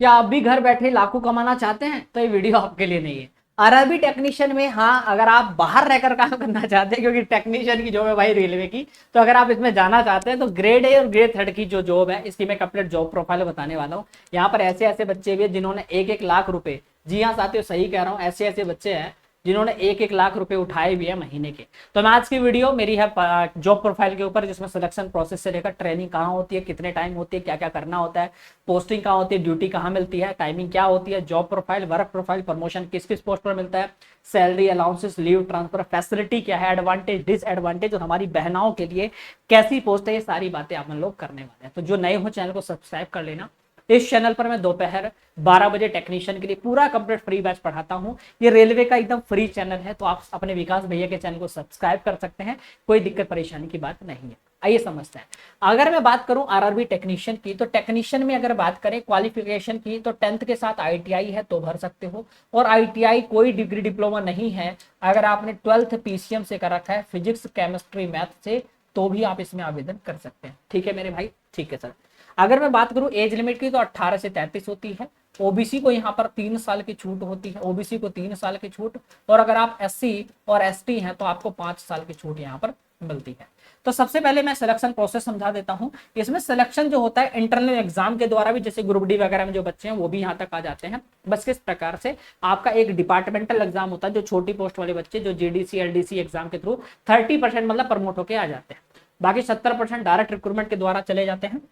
क्या आप भी घर बैठे लाखों कमाना चाहते हैं? तो ये वीडियो आपके लिए नहीं है। आरआरबी टेक्नीशियन में, हाँ, अगर आप बाहर रहकर काम करना चाहते हैं, क्योंकि टेक्नीशियन की जॉब है भाई रेलवे की, तो अगर आप इसमें जाना चाहते हैं तो ग्रेड ए और ग्रेड थर्ड की जो जॉब है इसकी मैं कंप्लीट जॉब प्रोफाइल बताने वाला हूँ। यहाँ पर ऐसे ऐसे बच्चे भी हैं जिन्होंने 1-1 लाख रुपए, जी हाँ साथियों सही कह रहा हूँ, ऐसे ऐसे बच्चे हैं जिन्होंने 1-1 लाख रुपए उठाए भी है महीने के। तो मैं आज की वीडियो मेरी है जॉब प्रोफाइल के ऊपर, जिसमें सिलेक्शन प्रोसेस से लेकर ट्रेनिंग कहाँ होती है, कितने टाइम होती है, क्या क्या करना होता है, पोस्टिंग कहाँ होती है, ड्यूटी कहाँ मिलती है, टाइमिंग क्या होती है, job profile, work profile, promotion किस किस पोस्ट पर मिलता है, salary, allowances, leave, transfer, facility क्या है, एडवांटेज, डिसएडवांटेज, और हमारी बहनाओं के लिए कैसी पोस्ट है, ये सारी बातें आप लोग करने वाले हैं। तो जो नए हो चैनल को सब्सक्राइब कर लेना। इस चैनल पर मैं दोपहर 12 बजे टेक्नीशियन के लिए पूरा कंप्लीट फ्री बैच पढ़ाता हूं। ये रेलवे का एकदम फ्री चैनल है, तो आप अपने विकास भैया के चैनल को सब्सक्राइब कर सकते हैं, कोई दिक्कत परेशानी की बात नहीं है। आइए समझते हैं। अगर मैं बात करूं आरआरबी टेक्नीशियन की, तो टेक्नीशियन में अगर बात करें क्वालिफिकेशन की, तो 10th के साथ आईटीआई है तो भर सकते हो, और आईटीआई कोई डिग्री डिप्लोमा नहीं है। अगर आपने 12th पीसीएम से कर रखा है, फिजिक्स केमिस्ट्री मैथ से, तो भी आप इसमें आवेदन कर सकते हैं। ठीक है मेरे भाई, ठीक है सर। अगर मैं बात करूं एज लिमिट की, तो 18 से 33 होती है। ओबीसी को यहाँ पर 3 साल की छूट होती है, ओबीसी को 3 साल की छूट, और अगर आप एससी और एसटी हैं तो आपको 5 साल की छूट यहाँ पर मिलती है। तो सबसे पहले मैं सिलेक्शन प्रोसेस समझा देता हूँ। इसमें सिलेक्शन जो होता है इंटरनल एग्जाम के द्वारा भी, जैसे ग्रुप डी वगैरह में जो बच्चे हैं वो भी यहाँ तक आ जाते हैं। बस किस प्रकार से आपका एक डिपार्टमेंटल एग्जाम होता है, जो छोटी पोस्ट वाले बच्चे जो जीडीसी एलडीसी एग्जाम के थ्रू 30% मतलब प्रमोट होकर आ जाते हैं, बाकी 70% डायरेक्ट रिक्रूटमेंट के द्वारा चले जाते हैं।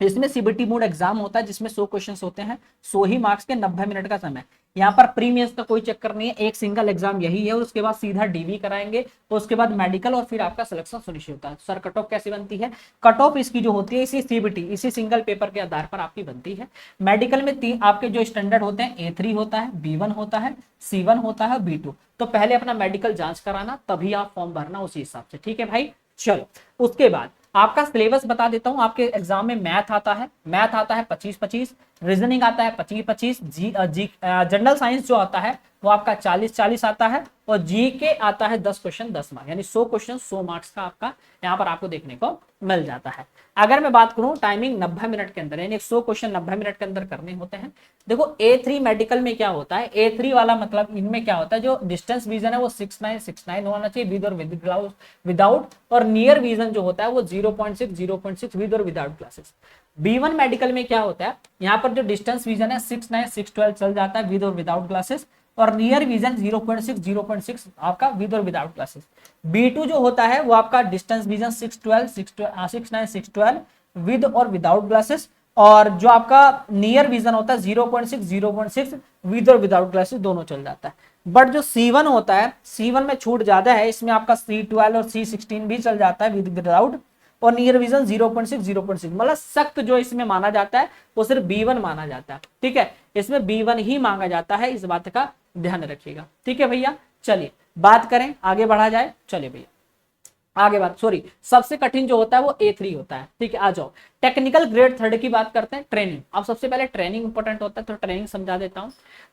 इसमें सीबीटी मोड एग्जाम होता है, जिसमें 100 क्वेश्चंस होते हैं, 100 ही मार्क्स के, 90 मिनट का समय। यहाँ पर प्रीमियस का कोई चक्कर नहीं है, एक सिंगल एग्जाम यही है, और उसके बाद सीधा डीवी कराएंगे, तो उसके बाद मेडिकल, और फिर आपका सिलेक्शन सुनिश्चित होता है। सर कट ऑफ कैसी बनती है? कट ऑफ इसकी जो होती है इसी सीबीटी, इसी सिंगल पेपर के आधार पर आपकी बनती है। मेडिकल में आपके जो स्टैंडर्ड होते हैं, A3 होता है, B1 होता है, C1 होता है, B2। तो पहले अपना मेडिकल जांच कराना, तभी आप फॉर्म भरना उसी हिसाब से। ठीक है भाई, चलो उसके बाद आपका सिलेबस बता देता हूं। आपके एग्जाम में मैथ आता है, 25-25, रीजनिंग आता है 25-25, जनरल साइंस जो आता है वो आपका 40-40 आता है, और जी के आता है 10 क्वेश्चन 10 मार्क्स, यानी 100 क्वेश्चन 100 मार्क्स का आपका यहाँ पर आपको देखने को मिल जाता है। अगर मैं बात करूं टाइमिंग 90 मिनट के अंदर, यानी 100 क्वेश्चन 90 मिनट के अंदर करने होते हैं। देखो A3 मेडिकल में क्या होता है, A3 वाला मतलब इनमें क्या होता है, जो डिस्टेंस विजन है वो 6969 होना चाहिए, विद और विदाउट, और नियर विजन जो होता है वो 0.6 विद और विदाउट ग्लासेस। B1 मेडिकल में क्या होता है, यहाँ पर जो डिस्टेंस विजन है 69-612 चल जाता है विद और विदाउट ग्लासेस, और नियर विजन 0.6 आपका विद और विदाउट ग्लासेस। B2 जो होता है वो आपका डिस्टेंस विजन 69-612 विद और विदाउट ग्लासेस, और जो आपका नियर विजन होता है 0.6 विद और विदाउट ग्लासेस दोनों चल जाता है। बट जो C1 होता है, C1 में छूट ज्यादा है, इसमें आपका C12 और C16 भी चल जाता है विद विदाउट, और नियर विजन 0.6 मतलब सख्त जो इसमें माना जाता है वो सिर्फ B1 माना जाता है। ठीक है, इसमें B1 ही मांगा जाता है, इस बात का ध्यान रखिएगा। ठीक है भैया, चलिए बात करें, आगे बढ़ा जाए। चलिए भैया आगे बात, सॉरी, सबसे कठिन जो होता है वो A3 होता है। ठीक है, आ जाओ टेक्निकल ग्रेड थर्ड की बात करते हैं। ट्रेनिंग, अब सबसे पहले ट्रेनिंग इंपॉर्टेंट होता है, तो ट्रेनिंग समझा देता हूं।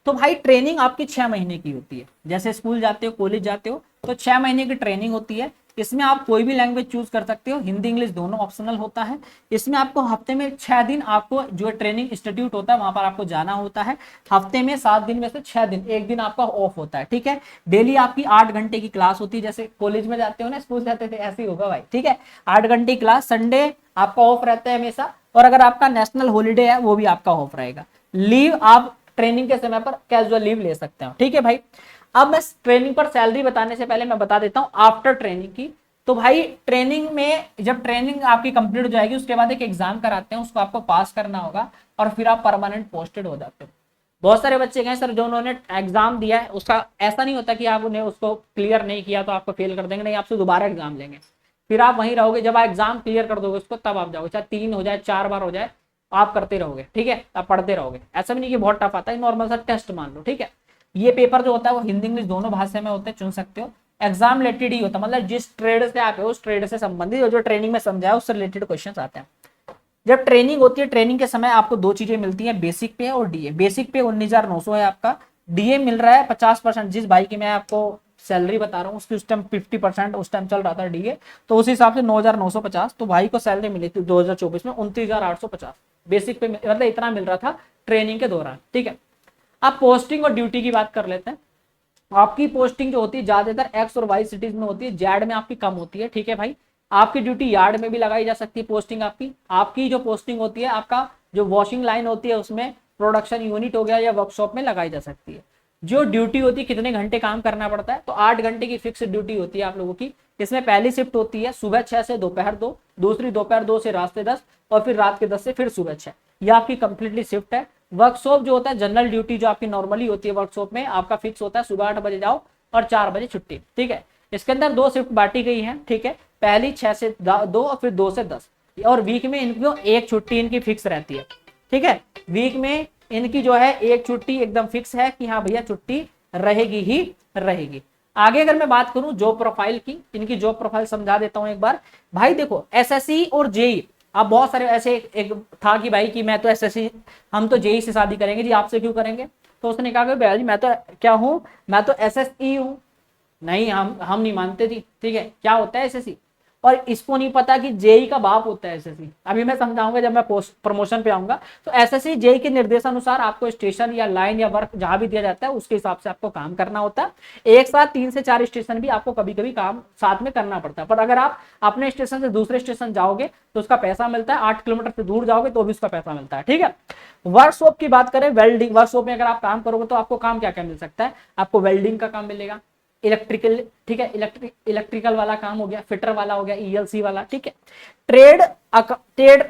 तो भाई ट्रेनिंग आपकी 6 महीने की होती है, जैसे स्कूल जाते हो, कॉलेज जाते हो, तो 6 महीने की ट्रेनिंग होती है। इसमें आप कोई भी लैंग्वेज चूज कर सकते हो, हिंदी इंग्लिश दोनों ऑप्शनल होता है। इसमें आपको हफ्ते में 6 दिन आपको जो ट्रेनिंग इंस्टीट्यूट होता है वहां पर आपको जाना होता है। हफ्ते में 7 दिन में से 6 दिन, एक दिन आपका ऑफ होता है। ठीक है, डेली आपकी 8 घंटे की क्लास होती है, जैसे कॉलेज में जाते हो ना, स्कूल जाते थे, ऐसे ही होगा भाई। ठीक है, 8 घंटे क्लास, संडे आपका ऑफ रहता है हमेशा, और अगर आपका नेशनल हॉलीडे है वो भी आपका ऑफ रहेगा। लीव आप ट्रेनिंग के समय पर कैजुअल लीव ले सकते हो। ठीक है भाई, अब मैं ट्रेनिंग पर सैलरी बताने से पहले मैं बता देता हूं आफ्टर ट्रेनिंग की। तो भाई ट्रेनिंग में जब ट्रेनिंग आपकी कंप्लीट हो जाएगी, उसके बाद एक एग्जाम कराते हैं, उसको आपको पास करना होगा, और फिर आप परमानेंट पोस्टेड हो जाते हो। बहुत सारे बच्चे गए सर जो उन्होंने एग्जाम दिया है, उसका ऐसा नहीं होता कि आप उन्हें उसको क्लियर नहीं किया तो आपको फेल कर देंगे, नहीं, आपसे दोबारा एग्जाम लेंगे, फिर आप वहीं रहोगे, जब आप एग्जाम क्लियर कर दोगे उसको तब आप जाओगे, चाहे 3 हो जाए 4 बार हो जाए, आप करते रहोगे। ठीक है, आप पढ़ते रहोगे, ऐसा भी नहीं कि बहुत टफ आता है, नॉर्मल सा टेस्ट मान लो। ठीक है, ये पेपर जो होता है वो हिंदी इंग्लिश दोनों भाषा में होते हैं, चुन सकते हो। एग्जाम रिलेटेड ही होता है, मतलब जिस ट्रेड से आप हो उस ट्रेड से संबंधित, और जो ट्रेनिंग में समझाया उससे रिलेटेड क्वेश्चन आते हैं। जब ट्रेनिंग होती है, ट्रेनिंग के समय आपको 2 चीजें मिलती हैं, बेसिक पे और डीए। बेसिक पे 19,900 है आपका, डीए मिल रहा है 50%। जिस भाई की मैं आपको सैलरी बता रहा हूँ उसकी, उस टाइम 50% उस टाइम चल रहा था डीए, तो उस हिसाब से 9,950, तो भाई को सैलरी मिली थी 2024 में 29,850 बेसिक पे, मतलब इतना मिल रहा था ट्रेनिंग के दौरान। ठीक है, अब पोस्टिंग और ड्यूटी की बात कर लेते हैं। आपकी पोस्टिंग जो होती है ज्यादातर एक्स और वाई सिटीज में होती है, जेड में आपकी कम होती है। ठीक है भाई, आपकी ड्यूटी यार्ड में भी लगाई जा सकती है पोस्टिंग आपकी। आपकी जो पोस्टिंग होती है, आपका जो वॉशिंग लाइन होती है उसमें, प्रोडक्शन यूनिट हो गया या वर्कशॉप में लगाई जा सकती है। जो ड्यूटी होती है कितने घंटे काम करना पड़ता है, तो 8 घंटे की फिक्स ड्यूटी होती है आप लोगों की। इसमें पहली शिफ्ट होती है सुबह 6 से दोपहर 2, दूसरी दोपहर 2 से रात के 10, और फिर रात के 10 से फिर सुबह 6। यह आपकी कंप्लीटली शिफ्ट है। वर्कशॉप जो होता है जनरल ड्यूटी जो आपकी नॉर्मली होती है वर्कशॉप में, आपका फिक्स होता है सुबह 8 बजे जाओ और 4 बजे छुट्टी। ठीक है, इसके अंदर 2 शिफ्ट बांटी गई है। ठीक है, पहली 6 से 2 और फिर 2 से 10, और वीक में इनको एक छुट्टी इनकी फिक्स रहती है। ठीक है, वीक में इनकी जो है एक छुट्टी एकदम फिक्स है कि हाँ भैया छुट्टी रहेगी ही रहेगी। आगे अगर मैं बात करूं जॉब प्रोफाइल की, इनकी जॉब प्रोफाइल समझा देता हूं एक बार। भाई देखो, एसएससी और जेई, अब बहुत सारे ऐसे एक था कि भाई कि मैं तो एसएससी, हम तो जेई से शादी करेंगे जी, आपसे क्यों करेंगे? तो उसने कहा कि भैया जी मैं तो क्या हूं, मैं तो एसएसई हूं। नहीं, हम नहीं मानते जी। ठीक है, क्या होता है एसएससी, और इसको नहीं पता कि जेई का बाप होता है एसएससी। अभी मैं समझाऊंगा जब मैं पोस्ट प्रमोशन पे आऊंगा। तो एसएससी जेई के निर्देशानुसार आपको स्टेशन या लाइन या वर्क जहां भी दिया जाता है उसके हिसाब से आपको काम करना होता है। एक साथ 3 से 4 स्टेशन भी आपको कभी कभी काम साथ में करना पड़ता है, पर अगर आप अपने स्टेशन से दूसरे स्टेशन जाओगे तो उसका पैसा मिलता है। 8 किलोमीटर से दूर जाओगे तो भी उसका पैसा मिलता है। ठीक है, वर्कशॉप की बात करें, वेल्डिंग वर्कशॉप में अगर आप काम करोगे तो आपको काम क्या क्या मिल सकता है? आपको वेल्डिंग का काम मिलेगा, इलेक्ट्रिकल, ठीक है, इलेक्ट्रिकल वाला काम हो गया, फिटर वाला हो गया, ईएलसी वाला। ठीक है, ट्रेड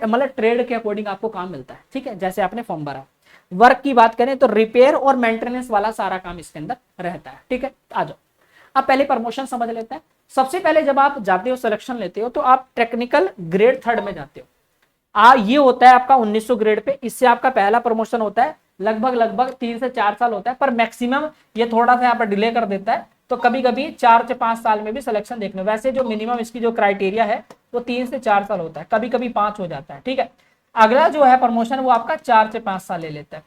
मतलब ट्रेड के अकॉर्डिंग आपको काम मिलता है। ठीक है, जैसे आपने फॉर्म भरा। वर्क की बात करें तो रिपेयर और मेंटेनेंस वाला सारा काम इसके अंदर रहता है। ठीक है, आ जाओ अब पहले प्रमोशन समझ लेते हैं। सबसे पहले जब आप जाते हो सिलेक्शन लेते हो तो आप टेक्निकल ग्रेड 3rd में जाते हो। ये होता है आपका 1900 ग्रेड पे, इससे आपका पहला प्रमोशन होता है। लगभग 3 से 4 साल होता है, पर मैक्सिमम ये थोड़ा सा यहाँ पर डिले कर देता है, तो कभी कभी 4 से 5 साल में भी सिलेक्शन देखने। वैसे जो मिनिमम इसकी जो क्राइटेरिया है वो 3 से 4 साल होता है, कभी कभी 5 हो जाता है। ठीक है, अगला जो है प्रमोशन वो आपका 4 से 5 साल ले लेता है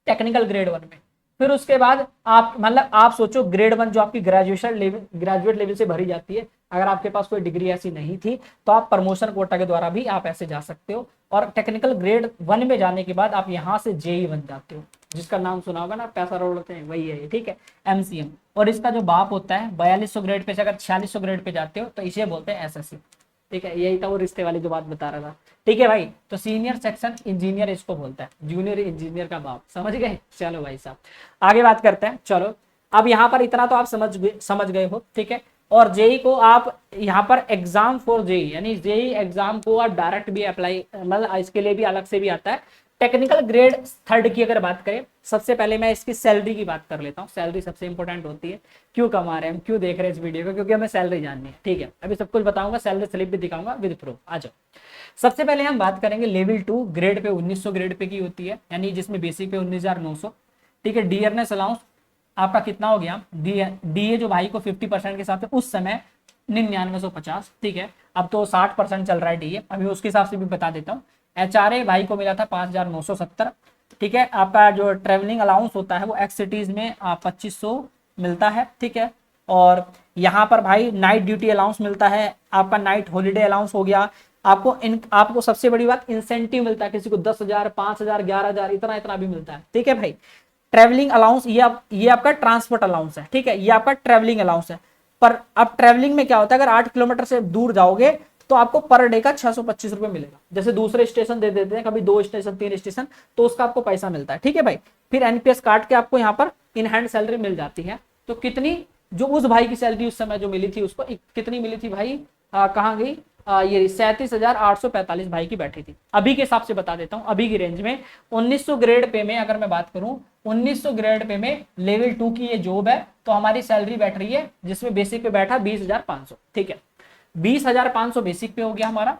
टेक्निकल ग्रेड 1 में। फिर उसके बाद आप मतलब आप सोचो ग्रेड 1 जो आपकी ग्रेजुएट लेवल से भरी जाती है, अगर आपके पास कोई डिग्री ऐसी नहीं थी तो आप प्रमोशन कोटा के द्वारा भी आप ऐसे जा सकते हो। और टेक्निकल ग्रेड 1 में जाने के बाद आप यहाँ से जेई बन जाते हो, जिसका नाम सुना होगा ना, पैसा रोड होते हैं, वही है। ठीक है, एमसीएम। और इसका जो बाप होता है 4200 ग्रेड पे से अगर 4600 ग्रेड पे जाते हो तो इसे बोलते हैं एसएससी। ठीक है, यही था वो रिश्ते वाली जो बात बता रहा था। ठीक है भाई, तो सीनियर सेक्शन इंजीनियर इसको बोलता है, जूनियर इंजीनियर का बाप। समझ गए? चलो भाई साहब आगे बात करते हैं। चलो, अब यहाँ पर इतना तो आप समझ गए हो। ठीक है, और जेई को आप यहाँ पर एग्जाम फॉर जेई, यानी जेई एग्जाम को आप डायरेक्ट भी अप्लाई, मतलब इसके लिए भी अलग से भी आता है। टेक्निकल ग्रेड 3rd की अगर बात करें, सबसे पहले मैं इसकी सैलरी की बात कर लेता हूँ। सैलरी सबसे इंपॉर्टेंट होती है। क्यों कमा रहे हैं हम, क्यों देख रहे हैं इस वीडियो को? क्योंकि हमें सैलरी जाननी है। ठीक है, अभी सब कुछ बताऊंगा, सैलरी स्लिप भी दिखाऊंगा विद प्रूफ। आ जाओ, सबसे पहले हम बात करेंगे level 2 grade pay 1900 grade pay की होती है, यानी जिसमें बेसिक पे 19,900। ठीक है, डियरनेस अलाउंस आपका कितना हो गया? डीए जो भाई को 50% के हिसाब से उस समय 9950। ठीक है, अब तो 60% चल रहा है डीए, अभी उसके हिसाब से भी बता देता हूँ। एचआरए भाई को मिला था 5970। ठीक है, आपका जो ट्रेवलिंग अलाउंस होता है वो एक्स सिटीज में 2500 मिलता है। ठीक है, और यहाँ पर भाई नाइट ड्यूटी अलाउंस मिलता है, आपका नाइट हॉलीडे अलाउंस हो गया। आपको सबसे बड़ी बात इंसेंटिव मिलता है, किसी को 10,000, 5,000, 11,000 इतना इतना भी मिलता है। ठीक है भाई, ट्रेवलिंग अलाउंस ये आपका ट्रांसपोर्ट अलाउंस है। ठीक है, ये आपका ट्रेवलिंग अलाउंस है। पर अब ट्रेवलिंग में क्या होता है, अगर 8 किलोमीटर से दूर जाओगे तो आपको पर डे का 625 रुपए मिलेगा। जैसे दूसरे स्टेशन दे देते हैं, कभी 2 स्टेशन 3 स्टेशन, तो उसका आपको पैसा मिलता है। ठीक है भाई, फिर एनपीएस काट के आपको यहाँ पर इन हैंड सैलरी मिल जाती है। तो कितनी, जो उस भाई की सैलरी उस समय जो मिली थी उसको कितनी मिली थी भाई, कहाँ गई? ये 37,845 भाई की बैठी थी। अभी के हिसाब से बता देता हूँ, अभी की रेंज में 1900 ग्रेड पे में अगर मैं बात करूं, 1900 ग्रेड पे में लेवल 2 की ये जॉब है, तो हमारी सैलरी बैठ रही है जिसमें बेसिक पे बैठा 20,500। ठीक है, 20,500 बेसिक पे हो गया हमारा।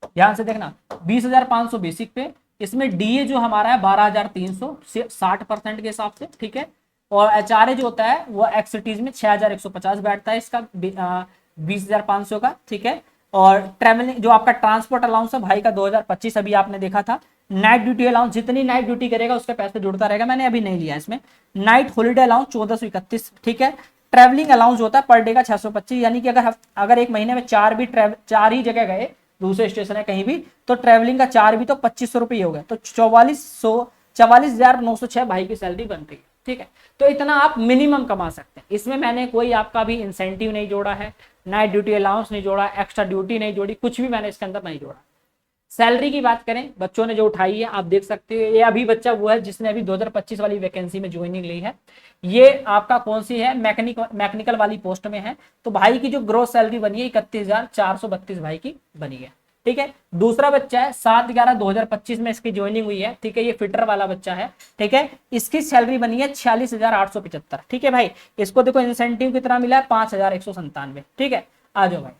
ध्यान से देखना, 20,500 बेसिक पे, इसमें डीए जो हमारा है 12,300 60% के हिसाब से। ठीक है, और एचआरए जो होता है वो एक्सिटीज में 6,150 बैठता है इसका 20,500 का। ठीक है, और ट्रेवलिंग जो आपका ट्रांसपोर्ट अलाउंस है भाई का 2025 अभी आपने देखा था। नाइट ड्यूटी अलाउंस, जितनी नाइट ड्यूटी करेगा उसका पैसा जुड़ता रहेगा, मैंने अभी नहीं लिया इसमें। Night holiday allowance 1431। ठीक है, ट्रैवलिंग अलाउंस होता है पर डे का 625, यानी कि अगर एक महीने में चार ही जगह गए, दूसरे स्टेशन है कहीं भी, तो ट्रैवलिंग का 4 भी तो 2500 रुपये हो गए, तो 44,906 भाई की सैलरी बन रही है। ठीक है, तो इतना आप मिनिमम कमा सकते हैं। इसमें मैंने कोई आपका भी इंसेंटिव नहीं जोड़ा है, नाइट ड्यूटी अलाउंस नहीं जोड़ा, एक्स्ट्रा ड्यूटी नहीं जोड़ी, कुछ भी मैंने इसके अंदर नहीं जोड़ा। सैलरी की बात करें, बच्चों ने जो उठाई है आप देख सकते हो, ये अभी बच्चा वो है जिसने अभी 2025 वाली वैकेंसी में ज्वाइनिंग ली है। ये आपका कौन सी है, मैकेनिकल वाली पोस्ट में है। तो भाई की जो ग्रोथ सैलरी बनी है 31,432 भाई की बनी है। ठीक है, दूसरा बच्चा है 7/11/2025 में इसकी ज्वाइनिंग हुई है। ठीक है, ये फिटर वाला बच्चा है। ठीक है, इसकी सैलरी बनी है 46,875। ठीक है भाई, इसको देखो इंसेंटिव कितना मिला है, 5,197। ठीक है, आ जाओ भाई,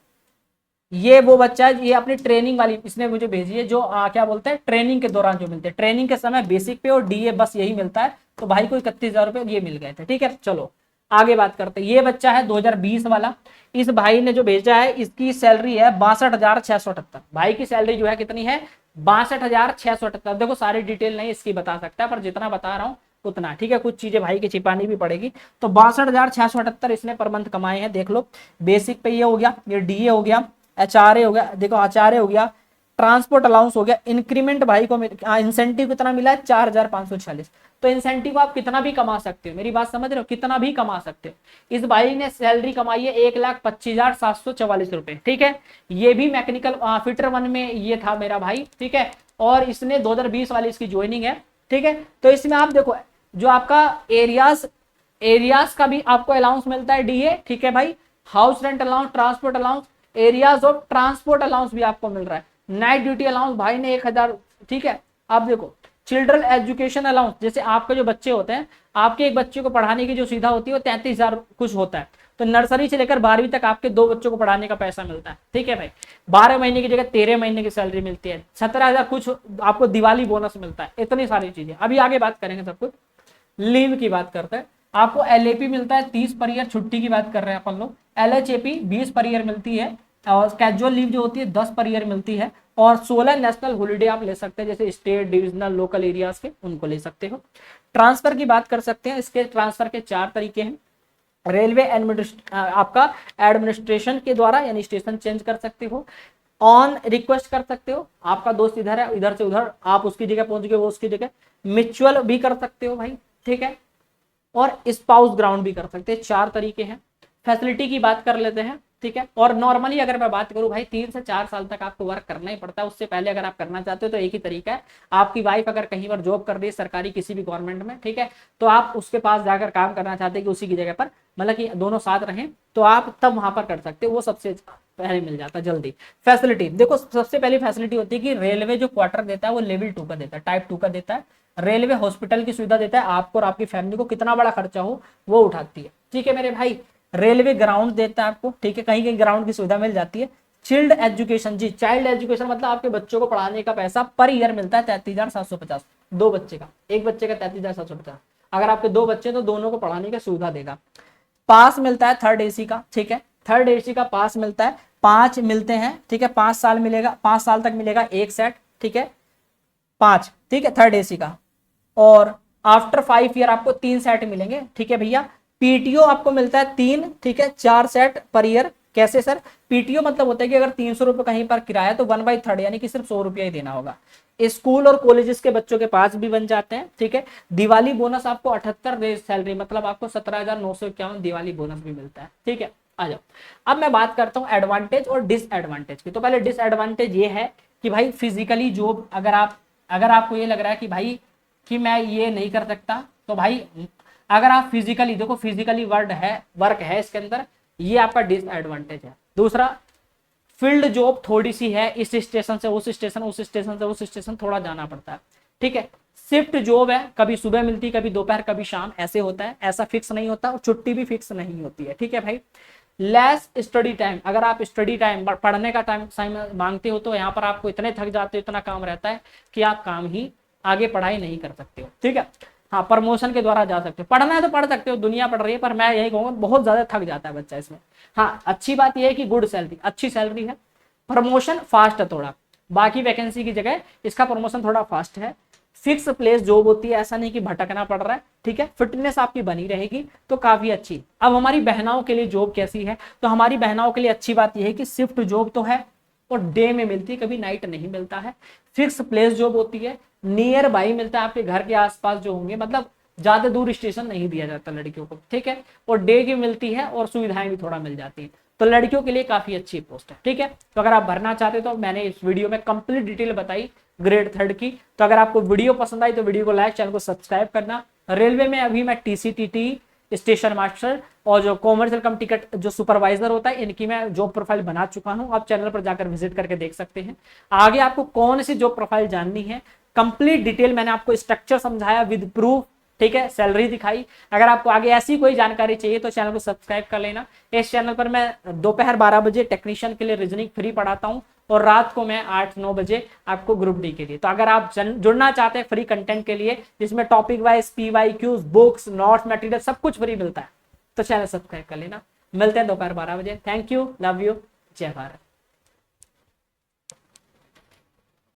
ये वो बच्चा है, ये अपनी ट्रेनिंग वाली इसने मुझे भेजी है, जो क्या बोलते हैं ट्रेनिंग के दौरान जो मिलते हैं, ट्रेनिंग के समय बेसिक पे और डीए बस यही मिलता है। तो भाई को 31,000 रुपये ये मिल गए थे। ठीक है, चलो आगे बात करते हैं। ये बच्चा है 2020 वाला, इस भाई ने जो भेजा है इसकी सैलरी है 62,678। भाई की सैलरी जो है कितनी है, 62,678। देखो सारी डिटेल नहीं इसकी बता सकता, पर जितना बता रहा हूँ उतना। ठीक है, कुछ चीजें भाई की छिपानी भी पड़ेगी। तो 62,678 इसने पर मंथ कमाए हैं। देख लो, बेसिक पे ये हो गया, ये डीए हो गया, एचआरए हो गया, देखो एचआरए हो गया, ट्रांसपोर्ट अलाउंस हो गया, इंक्रीमेंट भाई को इंसेंटिव कितना मिला है 4,546। तो इंसेंटिव आप कितना भी कमा सकते हो, मेरी बात समझ रहे हो, कितना भी कमा सकते हो। इस भाई ने सैलरी कमाई है 1,25,744 रुपए। ठीक है, ये भी मैकेनिकल फिटर 1 में ये था मेरा भाई। ठीक है, और इसने 2020 वाली इसकी ज्वाइनिंग है। ठीक है, तो इसमें आप देखो जो आपका एरियाज का भी आपको अलाउंस मिलता है डीए। ठीक है भाई, house rent allowance, transport allowance, areas of transport allowance भी आपको मिल रहा है, नाइट ड्यूटी अलाउंस भाई ने 1,000। ठीक है, आप देखो चिल्ड्रन एजुकेशन अलाउंस, जैसे आपके जो बच्चे होते हैं, आपके एक बच्चे को पढ़ाने की जो सुविधा होती है वो 33,000 कुछ होता है। तो नर्सरी से लेकर 12वीं तक आपके 2 बच्चों को पढ़ाने का पैसा मिलता है। ठीक है भाई, 12 महीने की जगह 13 महीने की सैलरी मिलती है, 17,000 कुछ आपको दिवाली बोनस मिलता है। इतनी सारी चीजें अभी आगे बात करेंगे। सब कुछ लीव की बात करते हैं, आपको एलएपी मिलता है 30 पर ईयर, छुट्टी की बात कर रहे हैं अपन लोग, एलएचएपी 20 पर ईयर मिलती है, और कैजुअल लीव जो होती है 10 पर ईयर मिलती है, और 16 नेशनल हॉलिडे आप ले सकते हैं, जैसे स्टेट, डिविजनल, लोकल एरियाज के, उनको ले सकते हो। ट्रांसफर की बात कर सकते हैं, इसके ट्रांसफर के 4 तरीके हैं। रेलवे आपका एडमिनिस्ट्रेशन के द्वारा, यानी स्टेशन चेंज कर सकते हो, ऑन रिक्वेस्ट कर सकते हो, आपका दोस्त इधर है, इधर से उधर आप उसकी जगह पहुंच गए, वो उसकी जगह, म्यूचुअल भी कर सकते हो भाई। ठीक है, और स्पाउस ग्राउंड भी कर सकते हैं। 4 तरीके हैं। फैसिलिटी की बात कर लेते हैं। ठीक है, और नॉर्मली अगर मैं बात करूं भाई 3 से 4 साल तक आपको वर्क करना ही पड़ता है। उससे पहले अगर आप करना चाहते हो तो एक ही तरीका है, आपकी वाइफ अगर कहीं पर जॉब कर रही है सरकारी किसी भी गवर्नमेंट में, ठीक है, तो आप उसके पास जाकर काम करना चाहते हैं कि उसी की जगह पर, मतलब कि दोनों साथ रहें, तो आप तब वहां पर कर सकते हो, वो सबसे पहले मिल जाता है जल्दी। फैसिलिटी देखो, सबसे पहली फैसिलिटी होती है कि रेलवे जो क्वार्टर देता है वो लेवल 2 का देता है, टाइप 2 का देता है। रेलवे हॉस्पिटल की सुविधा देता है, आपको और आपकी फैमिली को कितना बड़ा खर्चा हो वो उठाती है। ठीक है मेरे भाई, रेलवे ग्राउंड देता है आपको। ठीक है, कहीं कहीं ग्राउंड की सुविधा मिल जाती है। चिल्ड एजुकेशन, जी चाइल्ड एजुकेशन मतलब आपके बच्चों को पढ़ाने का पैसा पर ईयर मिलता है 33,750, 2 बच्चे का, एक बच्चे का 33,750। अगर आपके 2 बच्चे तो दोनों को पढ़ाने की सुविधा देगा। पास मिलता है थर्ड एसी का। ठीक है, थर्ड एसी का पास मिलता है, 5 मिलते हैं। ठीक है, 5 साल मिलेगा, 5 साल तक मिलेगा 1 सेट। ठीक है, 5, ठीक है, थर्ड एसी का। और आफ्टर 5 ईयर आपको 3 सेट मिलेंगे। ठीक है भैया, पीटीओ आपको मिलता है 3, ठीक है, 4 सेट पर ईयर। कैसे सर? पीटीओ मतलब होता है कि अगर 300 रुपए कहीं पर किराया तो 1/3 यानी कि सिर्फ 100 रुपया ही देना होगा। स्कूल और कॉलेजेस के बच्चों के पास भी बन जाते हैं। ठीक है, दिवाली बोनस आपको 78 डेज सैलरी, मतलब आपको 17,951 दिवाली बोनस भी मिलता है। ठीक है, आ जाओ, अब मैं बात करता हूँ एडवांटेज और डिसएडवांटेज की। तो पहले डिसएडवांटेज ये है कि भाई फिजिकली जॉब अगर आपको ये लग रहा है कि भाई कि मैं ये नहीं कर सकता, तो भाई अगर आप फिजिकली देखो, फिजिकली वर्क है इसके अंदर, ये आपका डिसएडवांटेज है। दूसरा, फील्ड जॉब थोड़ी सी है, इस स्टेशन से उस स्टेशन, उस स्टेशन से उस स्टेशन थोड़ा जाना पड़ता है। ठीक है, शिफ्ट जॉब है, कभी सुबह मिलती, कभी दोपहर, कभी शाम, ऐसे होता है, ऐसा फिक्स नहीं होता, और छुट्टी भी फिक्स नहीं होती है। ठीक है भाई, लेस स्टडी टाइम, अगर आप स्टडी टाइम पढ़ने का टाइम मांगते हो तो यहाँ पर आपको इतने थक जाते हो, इतना काम रहता है कि आप काम ही आगे पढ़ाई नहीं कर सकते हो। ठीक है, हाँ, प्रमोशन के द्वारा जा सकते हो, पढ़ना है तो पढ़ सकते हो, दुनिया पढ़ रही है, पर मैं यही कहूँगा बहुत ज्यादा थक जाता है बच्चा इसमें। हाँ, अच्छी बात यह है कि गुड सैलरी, अच्छी सैलरी है, प्रमोशन फास्ट है थोड़ा, बाकी वैकेंसी की जगह इसका प्रमोशन थोड़ा फास्ट है। फिक्स प्लेस जॉब होती है, ऐसा नहीं कि भटकना पड़ रहा है, ठीक है, फिटनेस आपकी बनी रहेगी तो काफी अच्छी। अब हमारी बहनाओं के लिए जॉब कैसी है, तो हमारी बहनाओं के लिए अच्छी बात यह है कि शिफ्ट जॉब तो है और डे में मिलती है, कभी नाइट नहीं मिलता है। फिक्स प्लेस जॉब होती है, नियर बाई मिलता है, आपके घर के आसपास जो होंगे, मतलब ज्यादा दूर स्टेशन नहीं दिया जाता लड़कियों को, ठीक है, और डे की मिलती है और सुविधाएं भी थोड़ा मिल जाती है, तो लड़कियों के लिए काफी अच्छी पोस्ट है, ठीक है। तो अगर आप भरना चाहते हो तो मैंने इस वीडियो में कंप्लीट डिटेल बताई ग्रेड 3 की। तो अगर आपको वीडियो पसंद आई तो वीडियो को लाइक, चैनल को सब्सक्राइब करना। रेलवे में अभी मैं TCTT, स्टेशन मास्टर और जो कॉमर्शियल कम टिकट जो सुपरवाइजर होता है, इनकी मैं जॉब प्रोफाइल बना चुका हूं, आप चैनल पर जाकर विजिट करके देख सकते हैं। आगे आपको कौन सी जॉब प्रोफाइल जाननी है, कंप्लीट डिटेल मैंने आपको स्ट्रक्चर समझाया विद प्रूफ, ठीक है, सैलरी दिखाई। अगर आपको आगे ऐसी कोई जानकारी चाहिए तो चैनल को सब्सक्राइब कर लेना। इस चैनल पर मैं दोपहर 12 बजे टेक्नीशियन के लिए रीजनिंग फ्री पढ़ाता हूं और रात को मैं 8-9 बजे आपको ग्रुप डी के लिए। तो अगर आप जुड़ना चाहते हैं फ्री कंटेंट के लिए जिसमें topic wise PYQ, books, notes, material सब कुछ फ्री मिलता है, तो चैनल सब्सक्राइब कर लेना। मिलते हैं दोपहर 12 बजे। थैंक यू, लव यू, जय भारत।